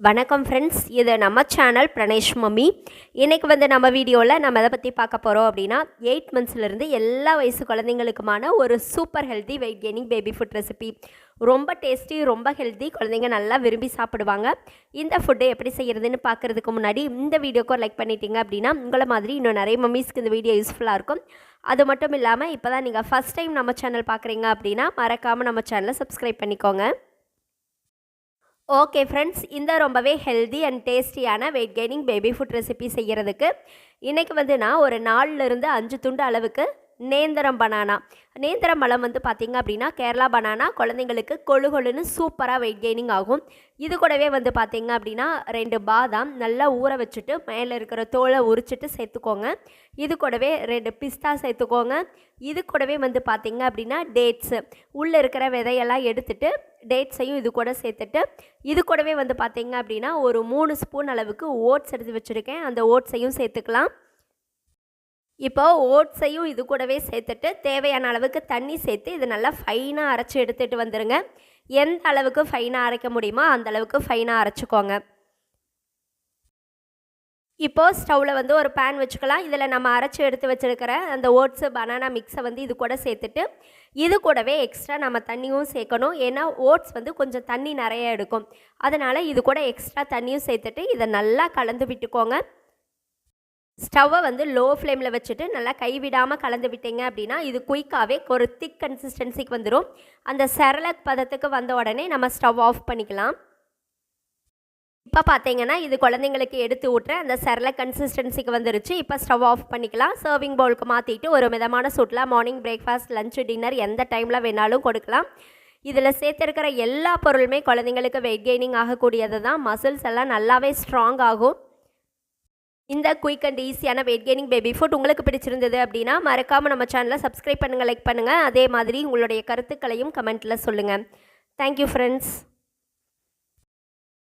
வணக்கம் ஃப்ரெண்ட்ஸ், இது நம்ம சேனல் பிரணேஷ் மம்மி. இன்றைக்கி நம்ம வீடியோவில் நம்ம எதை பற்றி பார்க்க போகிறோம் அப்படின்னா 8 மந்த்ஸ்லேருந்து எல்லா வயசு குழந்தைங்களுக்குமான ஒரு super healthy wait gaining baby food recipe. ரொம்ப டேஸ்டி, ரொம்ப ஹெல்த்தி, குழந்தைங்க நல்லா விரும்பி சாப்பிடுவாங்க. இந்த ஃபுட்டை எப்படி செய்கிறதுன்னு பார்க்குறதுக்கு முன்னாடி இந்த வீடியோக்கு ஒரு லைக் பண்ணிட்டீங்க அப்படின்னா உங்களை மாதிரி இன்னும் நிறைய மம்மிஸ்க்கு இந்த வீடியோ யூஸ்ஃபுல்லாக இருக்கும். அது மட்டும் இல்லாமல் இப்போ தான் நீங்கள் ஃபஸ்ட் டைம் நம்ம சேனல் பார்க்குறீங்க அப்படின்னா மறக்காமல் நம்ம சேனலை சப்ஸ்கிரைப் பண்ணிக்கோங்க. ஓகே ஃப்ரெண்ட்ஸ், இந்த ரொம்பவே ஹெல்தி அண்ட் டேஸ்டியான wait gaining baby food recipe செய்கிறதுக்கு இன்றைக்கி நான் ஒரு 4லேருந்து 5 துண்டு அளவுக்கு நேந்திரம் பனானா. நேந்திரம் பழம் பார்த்திங்க அப்படின்னா கேரளா பனானா குழந்தைங்களுக்கு கொழு கொழுன்னு சூப்பராக வெயிட் கெய்னிங் ஆகும். இது கூடவே பார்த்திங்க அப்படின்னா 2 பாதாம் நல்லா ஊற வச்சுட்டு மேலே இருக்கிற தோலை உரிச்சிட்டு சேர்த்துக்கோங்க. இது கூடவே 2 பிஸ்தா சேர்த்துக்கோங்க. இது கூடவே பார்த்திங்க அப்படின்னா டேட்ஸு உள்ளே இருக்கிற விதையெல்லாம் எடுத்துட்டு டேட்ஸையும் இது கூட சேர்த்துட்டு இது கூடவே பார்த்திங்க அப்படின்னா ஒரு 3 ஸ்பூன் அளவுக்கு ஓட்ஸ் எடுத்து வச்சுருக்கேன். அந்த ஓட்ஸையும் சேர்த்துக்கலாம். இப்போது ஓட்ஸையும் இது கூடவே சேர்த்துட்டு தேவையான அளவுக்கு தண்ணி சேர்த்து இது நல்லா ஃபைனாக அரைச்சி எடுத்துகிட்டு வந்துடுங்க. எந்த அளவுக்கு ஃபைனாக அரைக்க முடியுமோ அந்த அளவுக்கு ஃபைனாக அரைச்சிக்கோங்க. இப்போது ஸ்டவ்வில் ஒரு பேன் வச்சுக்கலாம். இதில் நம்ம அரைச்சி எடுத்து வச்சுருக்கிற அந்த ஓட்ஸு பனானா மிக்ஸை இது கூட சேர்த்துட்டு இது கூடவே எக்ஸ்ட்ரா நம்ம தண்ணியும் சேர்க்கணும். ஏன்னா ஓட்ஸ் கொஞ்சம் தண்ணி நிறைய எடுக்கும். அதனால் இது கூட எக்ஸ்ட்ரா தண்ணியும் சேர்த்துட்டு இதை நல்லா கலந்து விட்டுக்கோங்க. ஸ்டவ்வை லோ ஃப்ளேமில் வச்சுட்டு நல்லா கைவிடாமல் கலந்து விட்டீங்க அப்படின்னா இது குயிக்காகவே ஒரு திக் கன்சிஸ்டன்சிக்கு வந்துடும். அந்த செரலக் பதத்துக்கு வந்த உடனே நம்ம ஸ்டவ் ஆஃப் பண்ணிக்கலாம். இப்போ பார்த்தீங்கன்னா இது குழந்தைங்களுக்கு எடுத்து விட்ற அந்த செரலக் கன்சிஸ்டன்சிக்கு வந்துருச்சு. இப்போ ஸ்டவ் ஆஃப் பண்ணிக்கலாம். சர்விங் பவுலுக்கு மாற்றிட்டு ஒரு மிதமான சூட்டில் மார்னிங் பிரேக்ஃபாஸ்ட், லஞ்சு, டின்னர் எந்த டைமில் வேணாலும் கொடுக்கலாம். இதில் சேர்த்துருக்கிற எல்லா பொருளுமே குழந்தைங்களுக்கு வெயிட் கெய்னிங் ஆகக்கூடியது தான். மசில்ஸ் எல்லாம் நல்லாவே ஸ்ட்ராங் ஆகும். இந்த குயிக் அண்ட் ஈஸியான வெயிட் கெய்னிங் பேபி ஃபுட் உங்களுக்கு பிடிச்சிருந்தது அப்படின்னா மறக்காமல் நம்ம சேனலை சப்ஸ்கிரைப் பண்ணுங்கள், லைக் பண்ணுங்கள். அதே மாதிரி உங்களுடைய கருத்துக்களையும் கமெண்ட்டில் சொல்லுங்கள். Thank you friends.